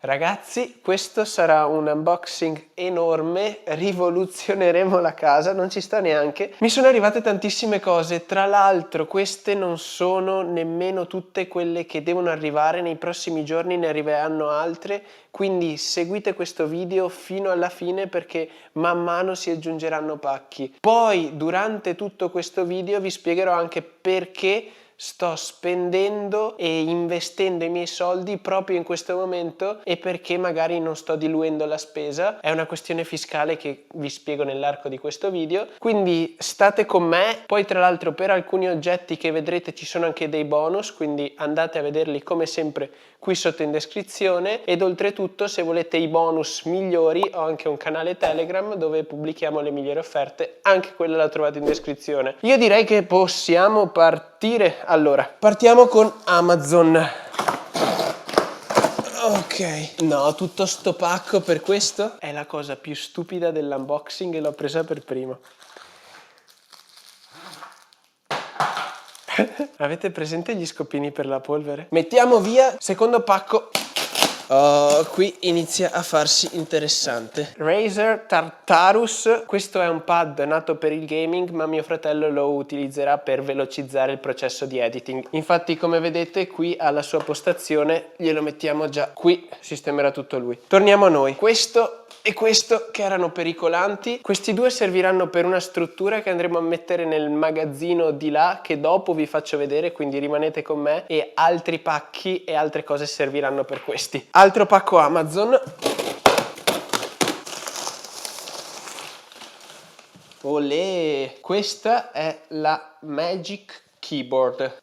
Ragazzi, questo sarà un unboxing enorme, rivoluzioneremo la casa, non ci sta neanche. Mi sono arrivate tantissime cose, tra l'altro queste non sono nemmeno tutte quelle che devono arrivare, nei prossimi giorni ne arriveranno altre, quindi seguite questo video fino alla fine perché man mano si aggiungeranno pacchi. Poi durante tutto questo video vi spiegherò anche perché sto spendendo e investendo i miei soldi proprio in questo momento e perché magari non sto diluendo la spesa. È una questione fiscale che vi spiego nell'arco di questo video, quindi state con me. Poi tra l'altro per alcuni oggetti che vedrete ci sono anche dei bonus, quindi andate a vederli come sempre qui sotto in descrizione. Ed oltretutto, se volete i bonus migliori, ho anche un canale Telegram dove pubblichiamo le migliori offerte, anche quella la trovate in descrizione. Io direi che possiamo partire. Allora, partiamo con Amazon. Ok, no, tutto sto pacco per questo è la cosa più stupida dell'unboxing e l'ho presa per primo. Avete presente gli scopini per la polvere? Mettiamo via, secondo pacco. Oh, qui inizia a farsi interessante. Razer Tartarus, questo è un pad nato per il gaming, ma mio fratello lo utilizzerà per velocizzare il processo di editing. Infatti, come vedete, qui alla sua postazione glielo mettiamo già qui, sistemerà tutto lui. Torniamo a noi. Questo e questo che erano pericolanti, questi due serviranno per una struttura che andremo a mettere nel magazzino di là, che dopo vi faccio vedere, quindi rimanete con me, e altri pacchi e altre cose serviranno per questi. Altro pacco Amazon. Olè! Questa è la Magic Keyboard.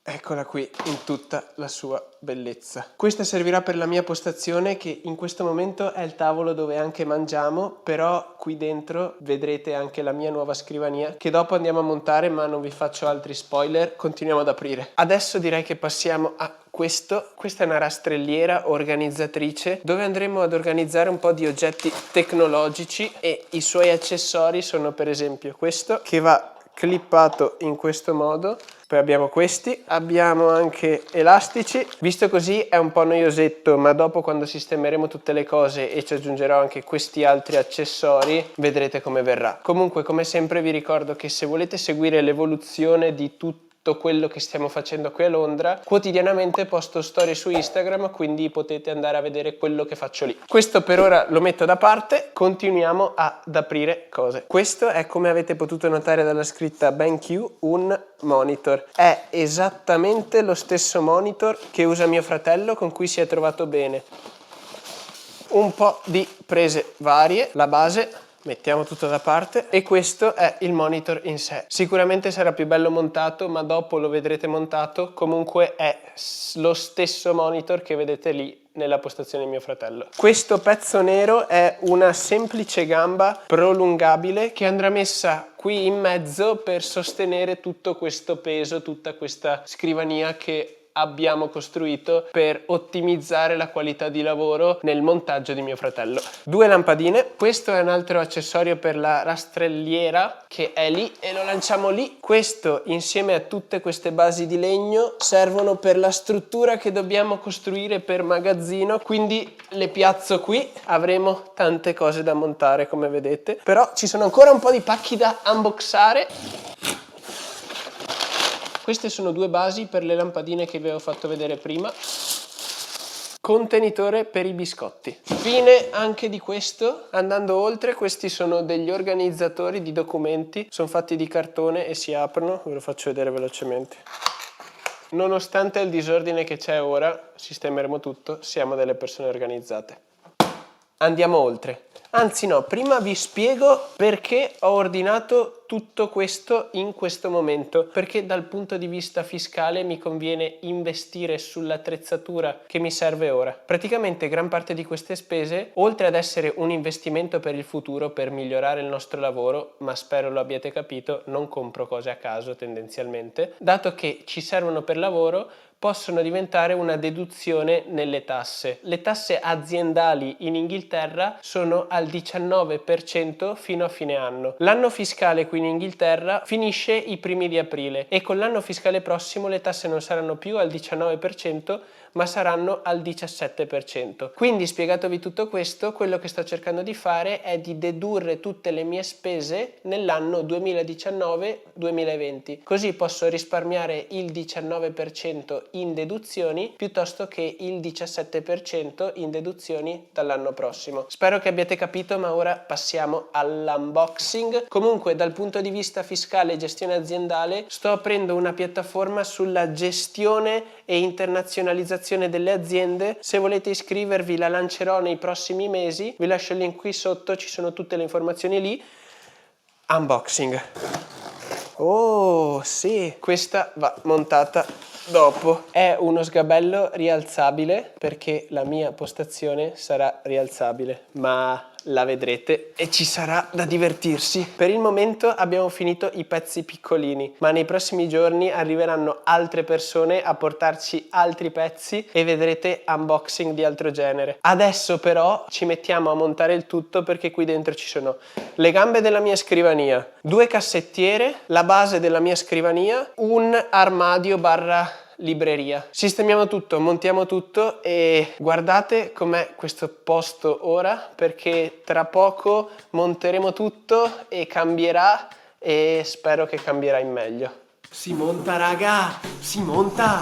Eccola qui in tutta la sua bellezza. Questa servirà per la mia postazione, che in questo momento è il tavolo dove anche mangiamo, però qui dentro vedrete anche la mia nuova scrivania che dopo andiamo a montare, ma non vi faccio altri spoiler, continuiamo ad aprire. Adesso direi che passiamo a questo. Questa è una rastrelliera organizzatrice dove andremo ad organizzare un po' di oggetti tecnologici e i suoi accessori sono per esempio questo che va clippato in questo modo. Poi abbiamo questi, abbiamo anche elastici. Visto così è un po' noiosetto, ma dopo quando sistemeremo tutte le cose e ci aggiungerò anche questi altri accessori, vedrete come verrà. Comunque, come sempre vi ricordo che se volete seguire l'evoluzione di tutto quello che stiamo facendo qui a Londra, quotidianamente posto storie su Instagram, quindi potete andare a vedere quello che faccio lì. Questo per ora lo metto da parte, continuiamo ad aprire cose. Questo è, come avete potuto notare dalla scritta BenQ, un monitor. È esattamente lo stesso monitor che usa mio fratello, con cui si è trovato bene. Un po' di prese varie, la base mettiamo tutto da parte, e questo è il monitor in sé. Sicuramente sarà più bello montato, ma dopo lo vedrete montato. Comunque è lo stesso monitor che vedete lì nella postazione di mio fratello. Questo pezzo nero è una semplice gamba prolungabile che andrà messa qui in mezzo per sostenere tutto questo peso, tutta questa scrivania che abbiamo costruito per ottimizzare la qualità di lavoro nel montaggio di mio fratello. Due lampadine, questo è un altro accessorio per la rastrelliera che è lì e lo lanciamo lì. Questo insieme a tutte queste basi di legno servono per la struttura che dobbiamo costruire per magazzino, quindi le piazzo qui, avremo tante cose da montare come vedete, però ci sono ancora un po' di pacchi da unboxare. Queste sono due basi per le lampadine che vi avevo fatto vedere prima. Contenitore per i biscotti. Fine anche di questo. Andando oltre, questi sono degli organizzatori di documenti. Sono fatti di cartone e si aprono. Ve lo faccio vedere velocemente. Nonostante il disordine che c'è ora, sistemeremo tutto. Siamo delle persone organizzate. Andiamo oltre. Anzi no, prima vi spiego perché ho ordinato tutto questo in questo momento, perché dal punto di vista fiscale mi conviene investire sull'attrezzatura che mi serve ora. Praticamente gran parte di queste spese, oltre ad essere un investimento per il futuro, per migliorare il nostro lavoro, ma spero lo abbiate capito, non compro cose a caso tendenzialmente, dato che ci servono per lavoro, possono diventare una deduzione nelle tasse. Le tasse aziendali in Inghilterra sono al 19% fino a fine anno. L'anno fiscale qui in Inghilterra finisce i primi di aprile e con l'anno fiscale prossimo le tasse non saranno più al 19%, ma saranno al 17%. Quindi, spiegatovi tutto questo, quello che sto cercando di fare è di dedurre tutte le mie spese nell'anno 2019-2020, così posso risparmiare il 19% in deduzioni piuttosto che il 17% in deduzioni dall'anno prossimo. Spero che abbiate capito, ma ora passiamo all'unboxing. Comunque, dal punto di vista fiscale e gestione aziendale, sto aprendo una piattaforma sulla gestione e internazionalizzazione delle aziende. Se volete iscrivervi, la lancerò nei prossimi mesi, vi lascio il link qui sotto, ci sono tutte le informazioni lì. Unboxing. Oh sì, questa va montata dopo. È uno sgabello rialzabile perché la mia postazione sarà rialzabile, ma la vedrete e ci sarà da divertirsi. Per il momento abbiamo finito i pezzi piccolini, ma nei prossimi giorni arriveranno altre persone a portarci altri pezzi e vedrete unboxing di altro genere. Adesso però ci mettiamo a montare il tutto, perché qui dentro ci sono le gambe della mia scrivania, 2 cassettiere, la base della mia scrivania, un armadio barra libreria. Sistemiamo tutto, montiamo tutto e guardate com'è questo posto ora, perché tra poco monteremo tutto e cambierà, e spero che cambierà in meglio. Si monta, raga, si monta!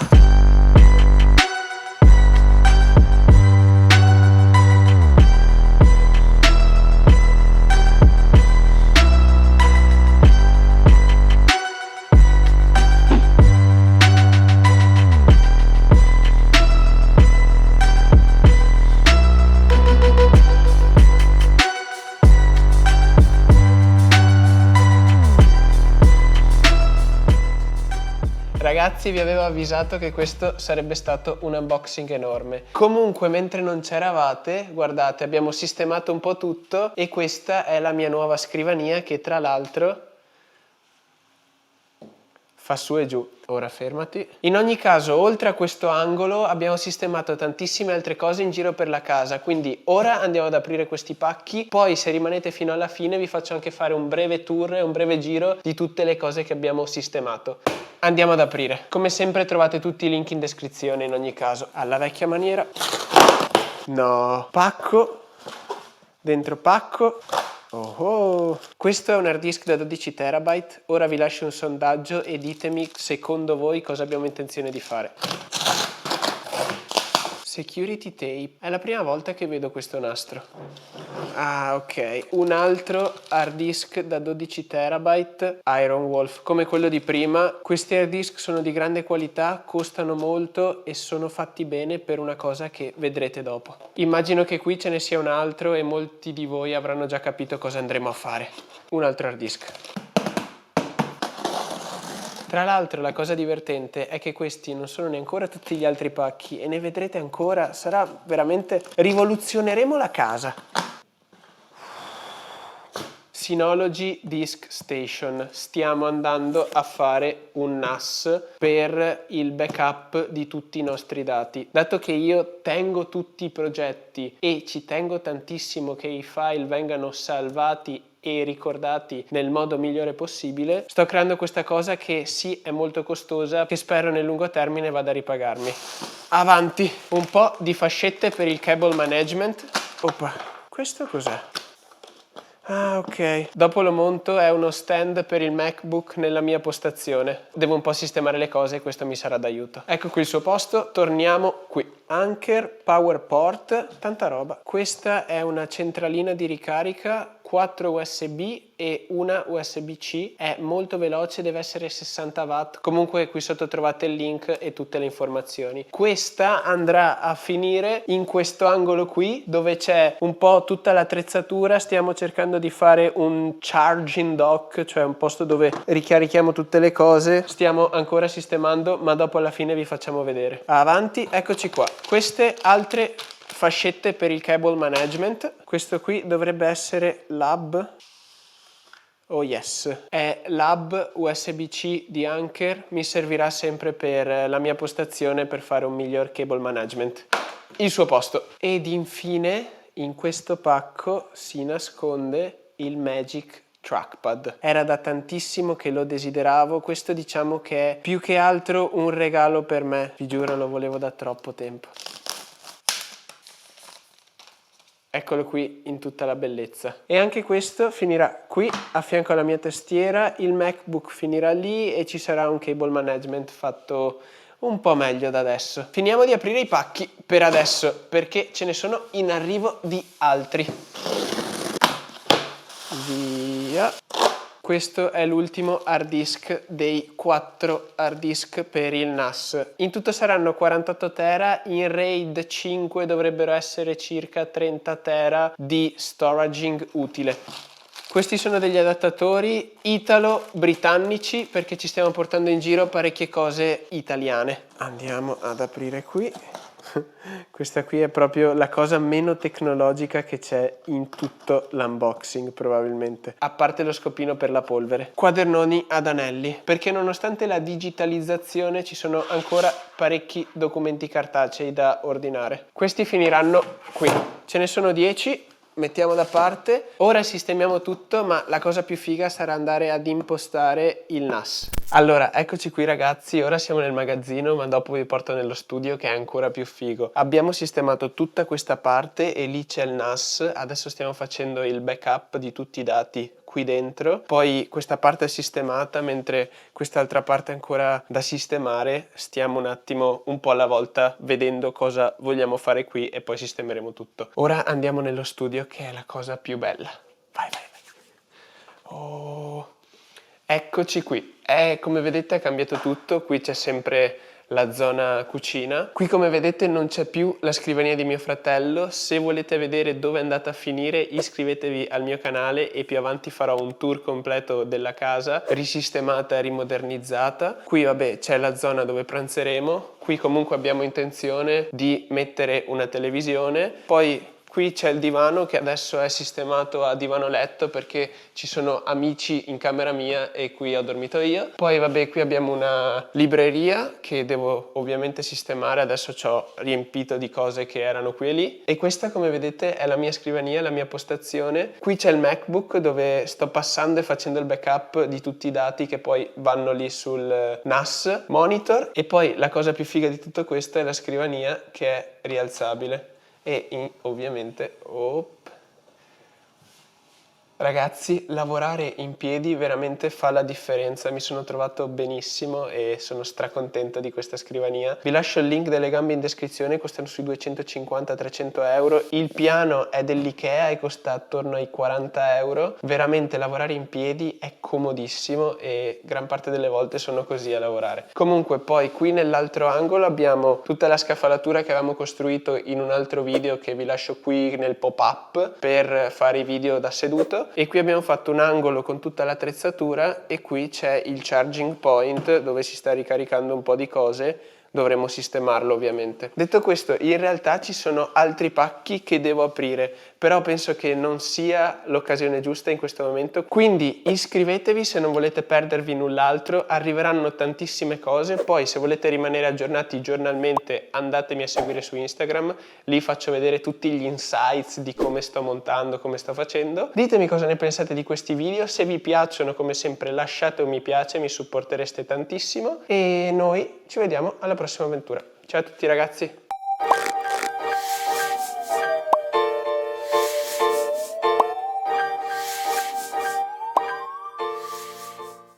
Ragazzi, vi avevo avvisato che questo sarebbe stato un unboxing enorme. Comunque, mentre non c'eravate, guardate, abbiamo sistemato un po' tutto e questa è la mia nuova scrivania, che tra l'altro fa su e giù. Ora fermati. In ogni caso, oltre a questo angolo, abbiamo sistemato tantissime altre cose in giro per la casa, quindi ora andiamo ad aprire questi pacchi, poi se rimanete fino alla fine vi faccio anche fare un breve tour e un breve giro di tutte le cose che abbiamo sistemato. Andiamo ad aprire. Come sempre trovate tutti i link in descrizione in ogni caso. Alla vecchia maniera. No. Pacco. Dentro pacco. Oh, questo è un hard disk da 12 terabyte. Ora vi lascio un sondaggio e ditemi secondo voi cosa abbiamo intenzione di fare. Security tape. È la prima volta che vedo questo nastro. Ah, ok. Un altro hard disk da 12 terabyte Iron Wolf, come quello di prima. Questi hard disk sono di grande qualità, costano molto e sono fatti bene per una cosa che vedrete dopo. Immagino che qui ce ne sia un altro e molti di voi avranno già capito cosa andremo a fare. Un altro hard disk. Tra l'altro la cosa divertente è che questi non sono neanche tutti gli altri pacchi e ne vedrete ancora, sarà veramente... rivoluzioneremo la casa. Synology Disk Station. Stiamo andando a fare un NAS per il backup di tutti i nostri dati. Dato che io tengo tutti i progetti e ci tengo tantissimo che i file vengano salvati e ricordati nel modo migliore possibile, sto creando questa cosa che sì è molto costosa, che spero nel lungo termine vada a ripagarmi. Avanti, un po' di fascette per il cable management. Oppa, questo cos'è? Ah, ok. Dopo lo monto, è uno stand per il MacBook nella mia postazione. Devo un po' sistemare le cose e questo mi sarà d'aiuto. Ecco qui il suo posto, torniamo qui. Anker, power port, tanta roba. Questa è una centralina di ricarica, 4 USB e una USB-C. È molto veloce, deve essere 60 watt. Comunque qui sotto trovate il link e tutte le informazioni. Questa andrà a finire in questo angolo qui, dove c'è un po' tutta l'attrezzatura. Stiamo cercando di fare un charging dock, cioè un posto dove ricarichiamo tutte le cose. Stiamo ancora sistemando, ma dopo alla fine vi facciamo vedere. Avanti, eccoci qua. Queste altre fascette per il cable management. Questo qui dovrebbe essere l'hub. Oh yes, è l'hub USB-C di Anker, mi servirà sempre per la mia postazione per fare un miglior cable management. Il suo posto. Ed infine in questo pacco si nasconde il Magic trackpad. Era da tantissimo che lo desideravo, questo diciamo che è più che altro un regalo per me, vi giuro lo volevo da troppo tempo. Eccolo qui in tutta la bellezza. E anche questo finirà qui a fianco alla mia tastiera, il MacBook finirà lì e ci sarà un cable management fatto un po' meglio da adesso. Finiamo di aprire i pacchi per adesso perché ce ne sono in arrivo di altri. Via. Questo è l'ultimo hard disk dei 4 hard disk per il NAS. In tutto saranno 48 tera, in RAID 5 dovrebbero essere circa 30 tera di storaging utile. Questi sono degli adattatori italo-britannici perché ci stiamo portando in giro parecchie cose italiane. Andiamo ad aprire qui. Questa qui è proprio la cosa meno tecnologica che c'è in tutto l'unboxing probabilmente, a parte lo scopino per la polvere. Quadernoni ad anelli, perché nonostante la digitalizzazione ci sono ancora parecchi documenti cartacei da ordinare. Questi finiranno qui, ce ne sono 10. Mettiamo da parte, ora sistemiamo tutto, ma la cosa più figa sarà andare ad impostare il NAS. Allora, eccoci qui ragazzi, ora siamo nel magazzino, ma dopo vi porto nello studio che è ancora più figo. Abbiamo sistemato tutta questa parte e lì c'è il NAS, adesso stiamo facendo il backup di tutti i dati qui dentro, poi questa parte è sistemata mentre quest'altra parte è ancora da sistemare. Stiamo un attimo un po' alla volta vedendo cosa vogliamo fare qui e poi sistemeremo tutto. Ora andiamo nello studio che è la cosa più bella. Vai, vai, vai. Oh, eccoci qui. Come vedete è cambiato tutto, qui c'è sempre la zona cucina. Qui come vedete non c'è più la scrivania di mio fratello. Se volete vedere dove è andata a finire iscrivetevi al mio canale e più avanti farò un tour completo della casa risistemata e rimodernizzata. Qui vabbè c'è la zona dove pranzeremo, qui comunque abbiamo intenzione di mettere una televisione, poi qui c'è il divano che adesso è sistemato a divano letto perché ci sono amici in camera mia e qui ho dormito io. Poi vabbè qui abbiamo una libreria che devo ovviamente sistemare, adesso ci ho riempito di cose che erano qui e lì. E questa come vedete è la mia scrivania, la mia postazione. Qui c'è il MacBook dove sto passando e facendo il backup di tutti i dati che poi vanno lì sul NAS monitor. E poi la cosa più figa di tutto questo è la scrivania che è rialzabile. E ovviamente, ragazzi, lavorare in piedi veramente fa la differenza, mi sono trovato benissimo e sono stracontento di questa scrivania. Vi lascio il link delle gambe in descrizione, costano sui 250-300 euro. Il piano è dell'Ikea e costa attorno ai 40 euro. Veramente lavorare in piedi è comodissimo e gran parte delle volte sono così a lavorare. Comunque poi qui nell'altro angolo abbiamo tutta la scaffalatura che avevamo costruito in un altro video che vi lascio qui nel pop-up per fare i video da seduto. E qui abbiamo fatto un angolo con tutta l'attrezzatura e qui c'è il charging point dove si sta ricaricando un po' di cose. Dovremo sistemarlo ovviamente. Detto questo, in realtà ci sono altri pacchi che devo aprire, però penso che non sia l'occasione giusta in questo momento, quindi iscrivetevi se non volete perdervi null'altro, arriveranno tantissime cose, poi se volete rimanere aggiornati giornalmente andatemi a seguire su Instagram, lì faccio vedere tutti gli insights di come sto montando, come sto facendo. Ditemi cosa ne pensate di questi video, se vi piacciono come sempre lasciate un mi piace, mi supportereste tantissimo e noi ci vediamo alla prossima avventura. Ciao a tutti ragazzi!